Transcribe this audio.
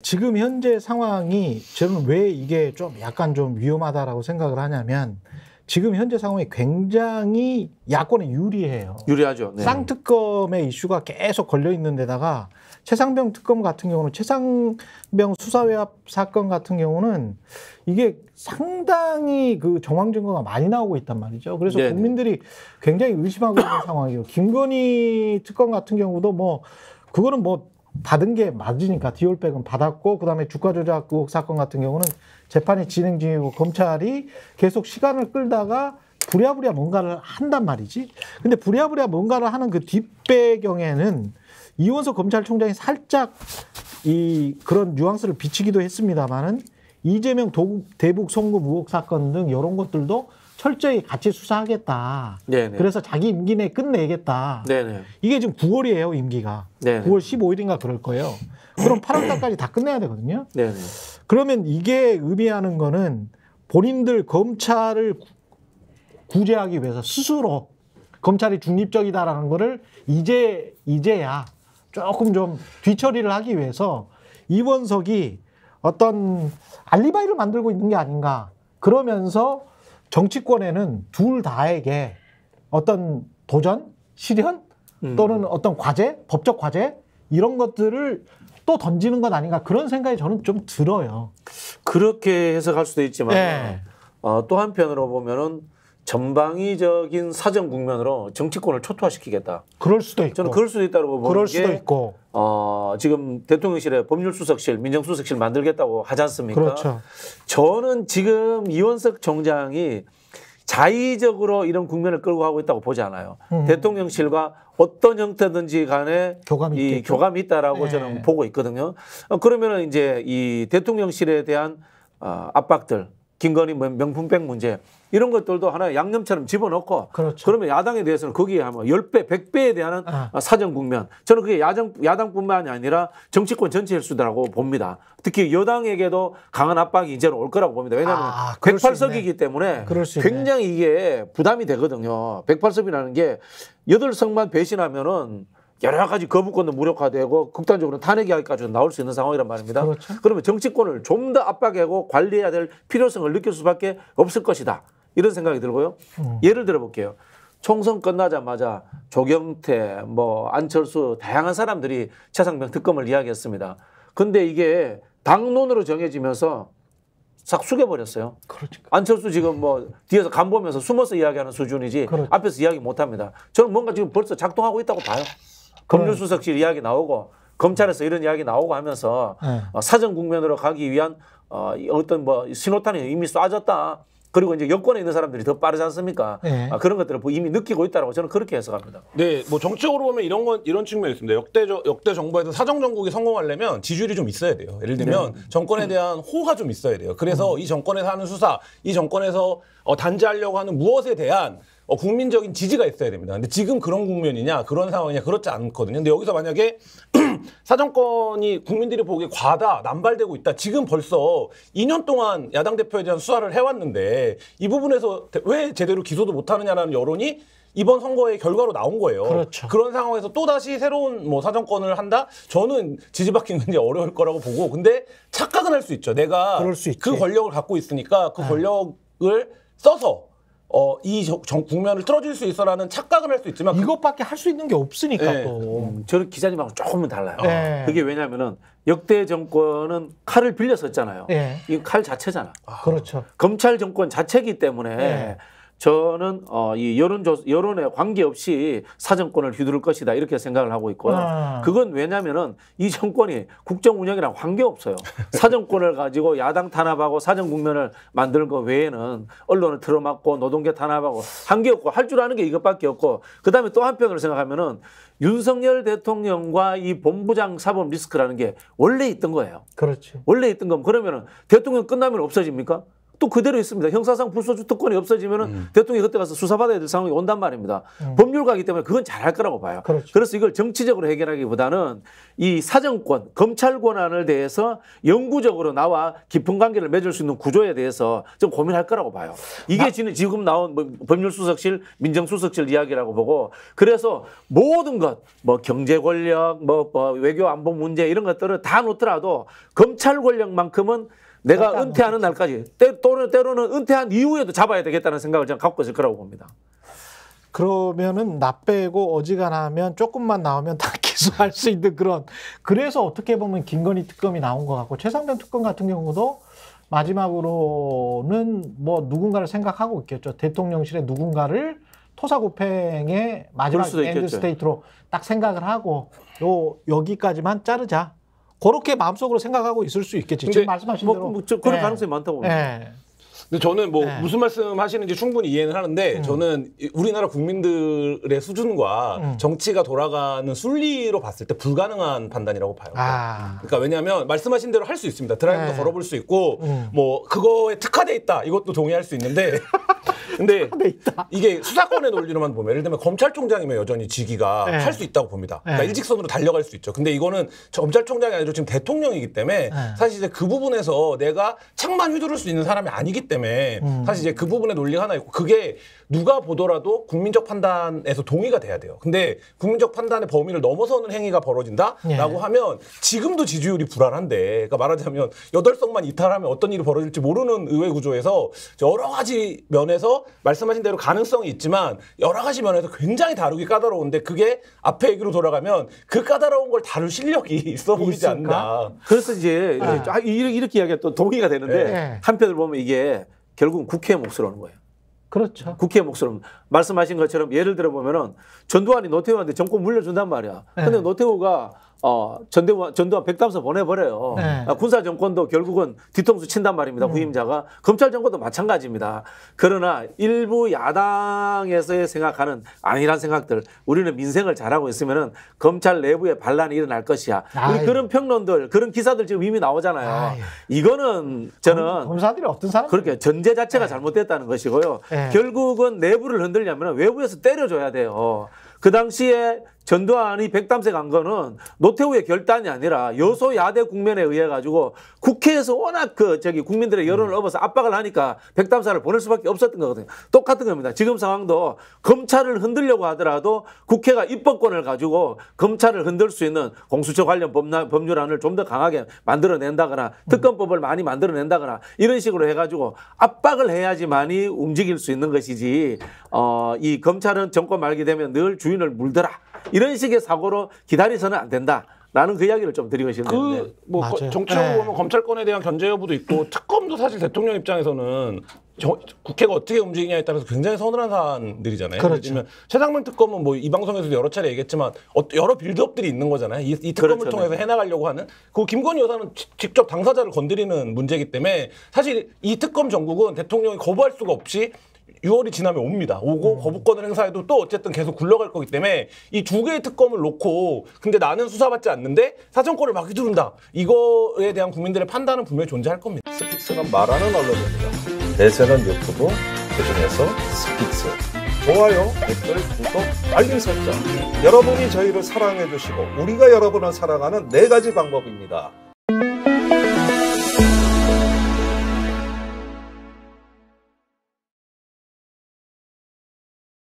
지금 현재 상황이 저는 왜 이게 좀 약간 좀 위험하다라고 생각을 하냐면 지금 현재 상황이 굉장히 야권에 유리해요. 유리하죠. 네. 쌍특검의 이슈가 계속 걸려 있는 데다가 최상병 특검 같은 경우는 최상병 수사외압 사건 같은 경우는 이게 상당히 그 정황 증거가 많이 나오고 있단 말이죠. 그래서 네네. 국민들이 굉장히 의심하고 있는 상황이에요. 김건희 특검 같은 경우도 뭐 그거는 뭐 받은 게 맞으니까 디올백은 받았고 그다음에 주가 조작 의혹 사건 같은 경우는 재판이 진행 중이고 검찰이 계속 시간을 끌다가 부랴부랴 뭔가를 한단 말이지. 근데 부랴부랴 뭔가를 하는 그 뒷배경에는 이원석 검찰총장이 살짝 이 그런 뉘앙스를 비치기도 했습니다만은 이재명 대북 송금 의혹 사건 등 이런 것들도 철저히 같이 수사하겠다. 네네. 그래서 자기 임기 내에 끝내겠다. 네네. 이게 지금 9월이에요, 임기가. 네네. 9월 15일인가 그럴 거예요. 그럼 8월 달까지 다 끝내야 되거든요. 네네. 그러면 이게 의미하는 거는 본인들 검찰을 구제하기 위해서 스스로 검찰이 중립적이다라는 거를 이제야 조금 좀 뒤처리를 하기 위해서 이원석이 어떤 알리바이를 만들고 있는 게 아닌가. 그러면서 정치권에는 둘 다에게 어떤 도전, 실현 또는 어떤 과제, 법적 과제 이런 것들을 또 던지는 것 아닌가 그런 생각이 저는 좀 들어요. 그렇게 해석할 수도 있지만 네. 또 한편으로 보면은 전방위적인 사정 국면으로 정치권을 초토화시키겠다. 그럴 수도 있고. 저는 그럴 수도 있다고 보는 그럴 게 수도 있고. 지금 대통령실에 법률수석실, 민정수석실 만들겠다고 하지 않습니까? 그렇죠. 저는 지금 이원석 총장이 자의적으로 이런 국면을 끌고 가고 있다고 보지 않아요. 대통령실과 어떤 형태든지 간에 교감이 교감이 있다라고 네. 저는 보고 있거든요. 그러면은 이제 이 대통령실에 대한 압박들, 김건희 명품백 문제 이런 것들도 하나의 양념처럼 집어넣고 그렇죠. 그러면 야당에 대해서는 거기에 한 10배, 100배에 대한 사정 국면. 저는 그게 야당뿐만이 아니라 정치권 전체일 수다라고 봅니다. 특히 여당에게도 강한 압박이 이제는 올 거라고 봅니다. 왜냐하면 그럴 수 108석이기 때문에 그럴 수 있네. 굉장히 이게 부담이 되거든요. 108석이라는 게 8석만 배신하면은 여러 가지 거부권도 무력화되고 극단적으로 탄핵 이야기까지 나올 수 있는 상황이란 말입니다. 그렇죠. 그러면 정치권을 좀 더 압박하고 관리해야 될 필요성을 느낄 수밖에 없을 것이다. 이런 생각이 들고요. 예를 들어 볼게요. 총선 끝나자마자 조경태, 안철수 다양한 사람들이 최상병 특검을 이야기했습니다. 근데 이게 당론으로 정해지면서 싹 숙여버렸어요. 그렇죠. 안철수 지금 뒤에서 간 보면서 숨어서 이야기하는 수준이지 그렇죠. 앞에서 이야기 못합니다. 저는 뭔가 지금 벌써 작동하고 있다고 봐요. 법률수석실 이야기 나오고 검찰에서 이런 이야기 나오고 하면서 사정 국면으로 가기 위한 어떤 신호탄이 이미 쏴졌다. 그리고 이제 여권에 있는 사람들이 더 빠르지 않습니까? 네. 그런 것들을 이미 느끼고 있다고 저는 그렇게 해석합니다. 네, 정치적으로 보면 이런 측면이 있습니다. 역대 정부에서 사정 정국이 성공하려면 지지율이 좀 있어야 돼요. 예를 들면 정권에 대한 호가 좀 있어야 돼요. 그래서 이 정권에서 하는 수사, 이 정권에서 단죄하려고 하는 무엇에 대한 국민적인 지지가 있어야 됩니다. 근데 지금 그런 국면이냐, 그런 상황이냐, 그렇지 않거든요. 근데 여기서 만약에 사정권이 국민들이 보기에 과다, 남발되고 있다. 지금 벌써 2년 동안 야당 대표에 대한 수사를 해왔는데 이 부분에서 왜 제대로 기소도 못하느냐라는 여론이 이번 선거의 결과로 나온 거예요. 그렇죠. 그런 상황에서 또다시 새로운 사정권을 한다? 저는 지지받기는 굉장히 어려울 거라고 보고 근데 착각은 할 수 있죠. 내가 그럴 수 있지. 그 권력을 갖고 있으니까 그 권력을 써서 국면을 틀어줄 수 있어라는 착각을 할 수 있지만 이것밖에 할 수 있는 게 없으니까 네. 또. 저는 기자님하고 조금은 달라요. 네. 그게 왜냐하면은 역대 정권은 칼을 빌려 썼잖아요. 네. 이 칼 자체잖아. 그렇죠. 검찰 정권 자체이기 때문에 네. 저는 이 여론에 관계없이 사정권을 휘두를 것이다 이렇게 생각을 하고 있고요. 그건 왜냐하면은 이 정권이 국정 운영이랑 관계없어요. 사정권을 가지고 야당 탄압하고 사정 국면을 만드는 것 외에는 언론을 틀어막고 노동계 탄압하고 관계없고 할 줄 아는 게 이것밖에 없고 그다음에 또 한편으로 생각하면은 윤석열 대통령과 이 본부장 사법 리스크라는 게 원래 있던 거예요. 그렇지. 원래 있던 건 그러면은 대통령 끝나면 없어집니까? 또 그대로 있습니다. 형사상 불소추 특권이 없어지면은 대통령이 그때 가서 수사받아야 될 상황이 온단 말입니다. 법률가이기 때문에 그건 잘할 거라고 봐요. 그렇죠. 그래서 이걸 정치적으로 해결하기보다는 이 사정권, 검찰 권한을 대해서 영구적으로 나와 깊은 관계를 맺을 수 있는 구조에 대해서 좀 고민할 거라고 봐요. 이게 지금 나온 뭐 법률수석실, 민정수석실 이야기라고 보고 그래서 모든 것, 뭐 경제 권력, 뭐 외교 안보 문제 이런 것들을 다 놓더라도 검찰 권력만큼은 내가 은퇴하는 날까지 때로는 은퇴한 이후에도 잡아야 되겠다는 생각을 저는 갖고 있을 거라고 봅니다. 그러면은 나 빼고 어지간하면 조금만 나오면 다 기소할 수 있는 그런, 그래서 어떻게 보면 김건희 특검이 나온 것 같고 최상병 특검 같은 경우도 마지막으로는 뭐 누군가를 생각하고 있겠죠. 대통령실에 누군가를 토사구팽의 마지막 엔드 스테이트로 딱 생각을 하고 여기까지만 자르자. 그렇게 마음속으로 생각하고 있을 수 있겠지. 지금 말씀하신 대로. 그런 가능성이 많다고 봅니다. 근데 저는 뭐 무슨 말씀 하시는지 충분히 이해는 하는데 저는 우리나라 국민들의 수준과 정치가 돌아가는 순리로 봤을 때 불가능한 판단이라고 봐요. 그러니까 왜냐하면 말씀하신 대로 할 수 있습니다. 드라이브도 걸어볼 수 있고 뭐 그거에 특화돼 있다 이것도 동의할 수 있는데 근데 이게 수사권의 논리로만 보면 예를 들면 검찰총장이면 여전히 직위가 할 수 있다고 봅니다. 그러니까 일직선으로 달려갈 수 있죠. 근데 이거는 검찰총장이 아니라 지금 대통령이기 때문에 사실 이제 그 부분에서 내가 창만 휘두를 수 있는 사람이 아니기 때문에 사실 이제 그 부분의 논리가 하나 있고 그게 누가 보더라도 국민적 판단에서 동의가 돼야 돼요. 근데 국민적 판단의 범위를 넘어서는 행위가 벌어진다라고 하면 지금도 지지율이 불안한데 그러니까 말하자면 8석만 이탈하면 어떤 일이 벌어질지 모르는 의회 구조에서 여러 가지 면에서 말씀하신 대로 가능성이 있지만 여러 가지 면에서 굉장히 다루기 까다로운데 그게 앞에 얘기로 돌아가면 그 까다로운 걸 다룰 실력이 있어 보이지 않나. 그래서 이제 이렇게 이야기가 또 동의가 되는데 한편으로 보면 이게 결국은 국회의 몫을 하는 거예요. 그렇죠. 국회의 몫을 말씀하신 것처럼 예를 들어 보면은 전두환이 노태우한테 정권 물려준단 말이야. 근데 노태우가 전두환 백담서 보내버려요. 군사 정권도 결국은 뒤통수 친단 말입니다. 후임자가. 검찰 정권도 마찬가지입니다. 그러나 일부 야당에서의 생각하는 아니란 생각들, 우리는 민생을 잘하고 있으면은 검찰 내부에 반란이 일어날 것이야. 우리 그런 평론들, 그런 기사들 지금 이미 나오잖아요. 이거는 저는 검사들이 어떤 사람? 그렇게 전제 자체가 잘못됐다는 것이고요. 결국은 내부를 흔들려면 외부에서 때려줘야 돼요. 그 당시에 전두환이 백담세 간 거는 노태우의 결단이 아니라 여소야대 국면에 의해 가지고 국회에서 워낙 국민들의 여론을 업어서 압박을 하니까 백담사를 보낼 수밖에 없었던 거거든요. 똑같은 겁니다. 지금 상황도 검찰을 흔들려고 하더라도 국회가 입법권을 가지고 검찰을 흔들 수 있는 공수처 관련 법률안을 좀 더 강하게 만들어낸다거나 특검법을 많이 만들어낸다거나 이런 식으로 해가지고 압박을 해야지만이 움직일 수 있는 것이지 이 검찰은 정권 말게 되면 늘 주인을 물더라. 이런 식의 사고로 기다려서는 안 된다라는 그 이야기를 좀 드리고 싶네요. 뭐 정치적으로 보면 검찰권에 대한 견제 여부도 있고 특검도 사실 대통령 입장에서는 국회가 어떻게 움직이냐에 따라서 굉장히 서늘한 사안들이잖아요. 그렇죠. 최상병 특검은 뭐 이 방송에서도 여러 차례 얘기했지만 여러 빌드업들이 있는 거잖아요. 이 특검을 통해서 해나가려고 하는. 그 김건희 여사는 직접 당사자를 건드리는 문제이기 때문에 사실 이 특검 전국은 대통령이 거부할 수가 없이 6월이 지나면 옵니다. 오고 거부권을 행사해도 또 어쨌든 계속 굴러갈 거기 때문에 이 두 개의 특검을 놓고 근데 나는 수사받지 않는데 사정권을 막 휘두른다. 이거에 대한 국민들의 판단은 분명히 존재할 겁니다. 스픽스는 말하는 언론입니다. 대세는 유튜브, 그중에서 스픽스. 좋아요, 댓글, 구독, 알림 설정. 여러분이 저희를 사랑해 주시고 우리가 여러분을 사랑하는 4가지 방법입니다.